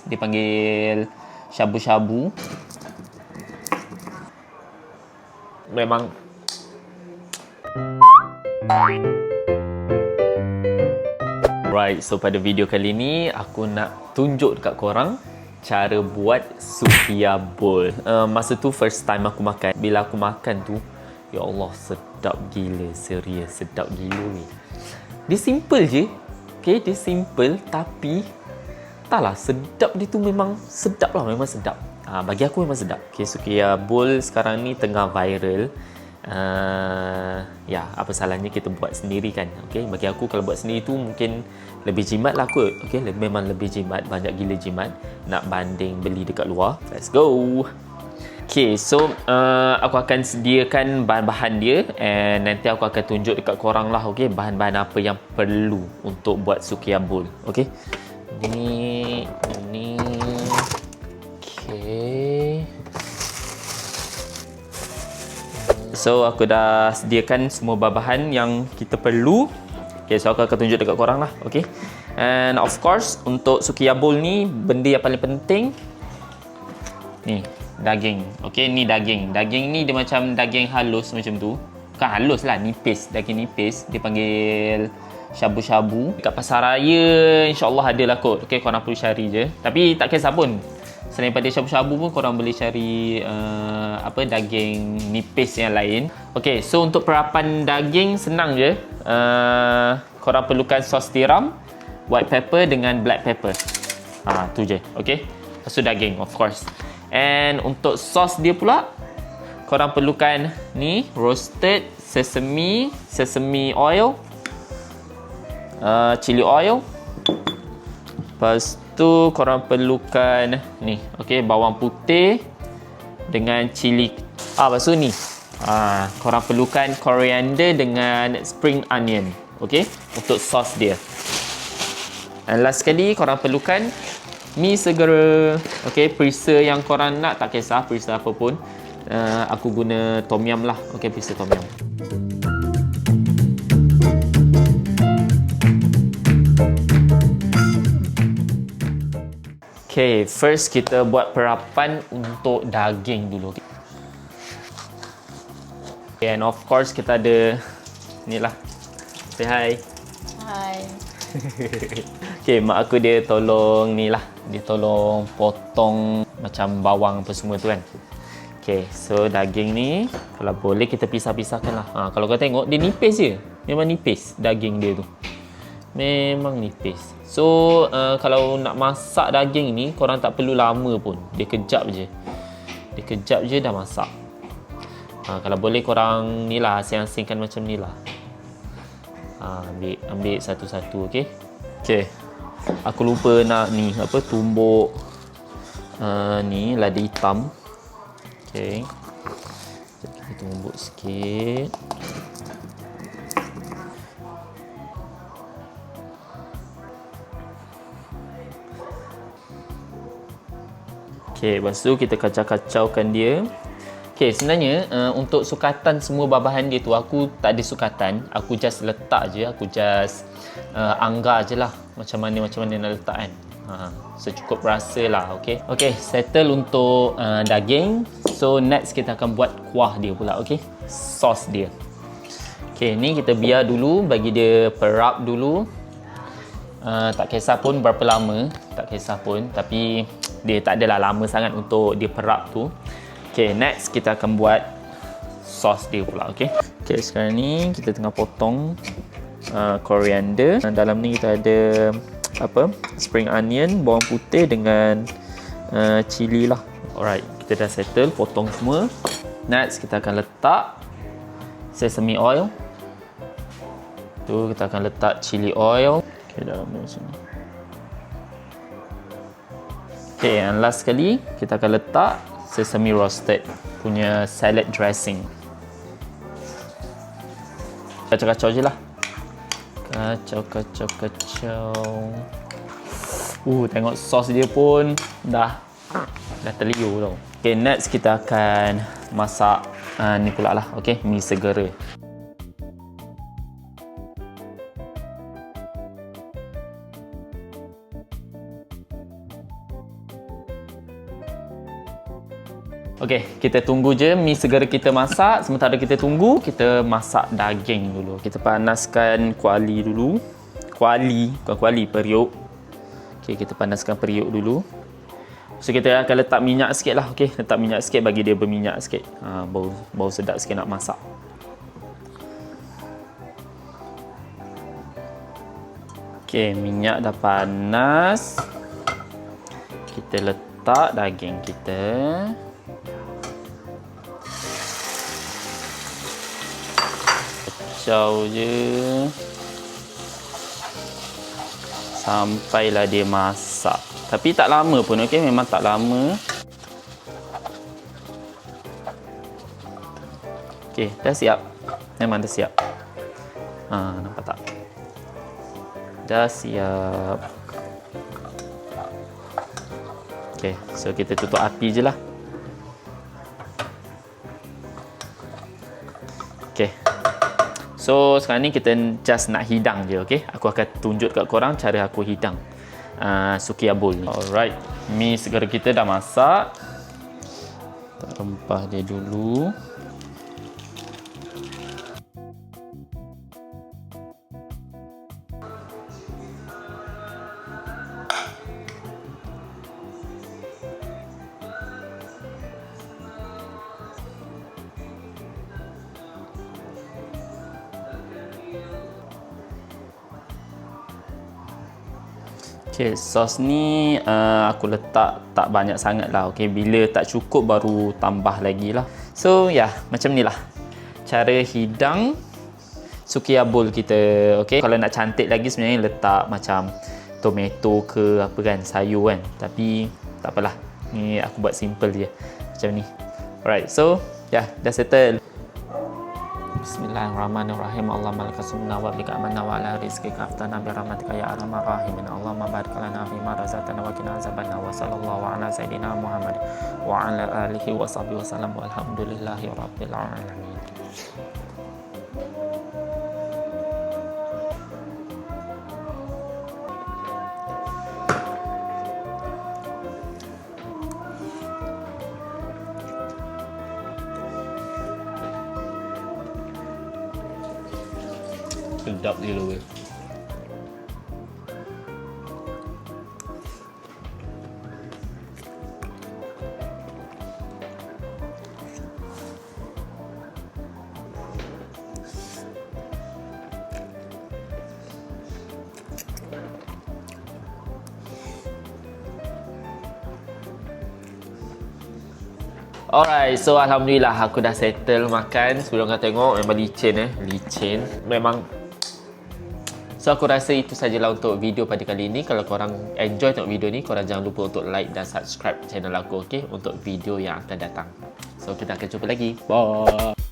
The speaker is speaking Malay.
dipanggil shabu-shabu. Memang right, so pada video kali ni aku nak tunjuk dekat korang cara buat sufia bowl. Masa tu first time aku makan. Bila aku makan tu, ya Allah, sedap gila. Serius, sedap gila ni. Dia simple je. Okay, dia simple tapi taklah, sedap dia tu memang sedap lah. Memang sedap. Bagi aku memang sedap. Okay, sufia bowl sekarang ni tengah viral. Ya, apa salahnya kita buat sendiri kan? Okay, bagi aku kalau buat sendiri tu mungkin lebih jimat lah kot. Okay, memang lebih jimat, banyak gila jimat nak banding beli dekat luar. Let's go. Okay, so aku akan sediakan bahan-bahan dia and nanti aku akan tunjuk dekat korang lah. Okay, bahan-bahan apa yang perlu untuk buat sufia bowl. Okay, ni okay. So aku dah sediakan semua bahan-bahan yang kita perlu. Okay, so aku akan tunjuk dekat korang lah. Okay, and of course untuk sufia bowl ni, benda yang paling penting ni, daging. Okay, ni daging. Daging ni dia macam daging halus macam tu. Bukan halus lah, nipis. Daging nipis. Dia panggil shabu-shabu. Dekat pasar raya insyaAllah ada lah kot. Okay, korang perlu cari je. Tapi tak kisah pun, selain pada shabu-shabu pun korang boleh cari daging nipis yang lain. Okay, so untuk perapan daging senang je. Korang perlukan sos tiram, white pepper dengan black pepper. Tu je. Okay, lepas tu daging of course. And untuk sos dia pula, korang perlukan ni, roasted sesame oil, chili oil. Lepas tu korang perlukan ni, okay, bawang putih dengan cili. Lepas tu ni, korang perlukan coriander dengan spring onion. Okay, untuk sos dia. And last sekali korang perlukan mi segera. Okay, perisa yang korang nak, tak kisah perisa apa pun. Aku guna tom yum lah. Okay, perisa tom yum. Okay, first kita buat perapan untuk daging dulu. Okay, and of course kita ada ni lah. Say hi. Hai. Okay, mak aku dia tolong ni lah. Dia tolong potong macam bawang apa semua tu kan. Okay, so daging ni kalau boleh kita pisah-pisahkan lah. Kalau kau tengok dia nipis je. Memang nipis daging dia tu. Memang nipis. So kalau nak masak daging ni, korang tak perlu lama pun. Dia kejap je. Dia kejap je dah masak. Kalau boleh korang ni lah, asing-asingkan macam ni lah. Ambil satu-satu. Okay. Okay, aku lupa nak ni apa, tumbuk ni lada hitam. Okay, kita tumbuk sikit. Okay, lepas tu kita kacau-kacaukan dia. Okay, sebenarnya untuk sukatan semua bahan dia tu aku tak ada sukatan. Aku just letak je. Aku just anggar je lah macam mana nak letak kan. Secukup rasa lah. Okay, okay, settle untuk daging. So next kita akan buat kuah dia pula. Okay, sos dia. Okay, ni kita biar dulu, bagi dia perap dulu. Tak kisah pun berapa lama, tak kisah pun, tapi dia tak adalah lama sangat untuk dia perap tu. Okay, next kita akan buat sos dia pula. Okay, okay, sekarang ni kita tengah potong coriander. Dalam ni kita ada apa, spring onion, bawang putih dengan cili lah. Alright, kita dah settle potong semua. Next kita akan letak sesame oil. Tu kita akan letak chili oil. Okay, dalam ni macam ni. Okay, and last sekali kita akan letak sesame roasted punya salad dressing. Kacau-kacau je lah. Kacau. Tengok sos dia pun dah terliur tau. Okay, next kita akan masak ni pula lah. Okay, mi segera. Okey, kita tunggu je mi segera kita masak. Sementara kita tunggu, kita masak daging dulu. Kita panaskan kuali dulu. Kuali, bukan kuali, periuk. Okey, kita panaskan periuk dulu. So kita akan letak minyak sikit lah. Okey, letak minyak sikit bagi dia berminyak sikit. Bau sedap sikit nak masak. Okey, minyak dah panas. Kita letak daging kita. Kacau je sampailah dia masak. Tapi tak lama pun, okey, memang tak lama. Okey, dah siap. Memang dah siap. Nampak tak? Dah siap. Okey, so kita tutup api je lah. Okey. So sekarang ni kita just nak hidang je, okey. Aku akan tunjuk kat korang cara aku hidang Sukiyabul ni. Alright, mi segera kita dah masak. Letak rempah dia dulu. Okay, sos ni aku letak tak banyak sangat lah. Okay, bila tak cukup baru tambah lagi lah. So ya, macam ni lah cara hidang Sukiyabul kita. Okay, kalau nak cantik lagi sebenarnya letak macam tomato ke apa kan, sayur kan. Tapi tak apalah, ni aku buat simple je macam ni. Alright, so ya, dah settle. Bismillahirrahmanirrahim. Allahumma lakasumna wa bika amanna wa ala rizqika aftana bi rahmatika ya arhamar rahimin. Allahumma barik lana fi ma razaqtana wa qina azabannar. Wa sallallahu ala sayidina Muhammad wa ala alihi wa sahbihi wa sallam. Walhamdulillahi rabbil alamin. Sedap gila weh. Alright, so alhamdulillah aku dah settle makan. Sebelum kau tengok memang licin licin. Memang. So aku rasa itu sajalah untuk video pada kali ini. Kalau korang enjoy tengok video ni, korang jangan lupa untuk like dan subscribe channel aku, okey, untuk video yang akan datang. So kita akan jumpa lagi. Bye.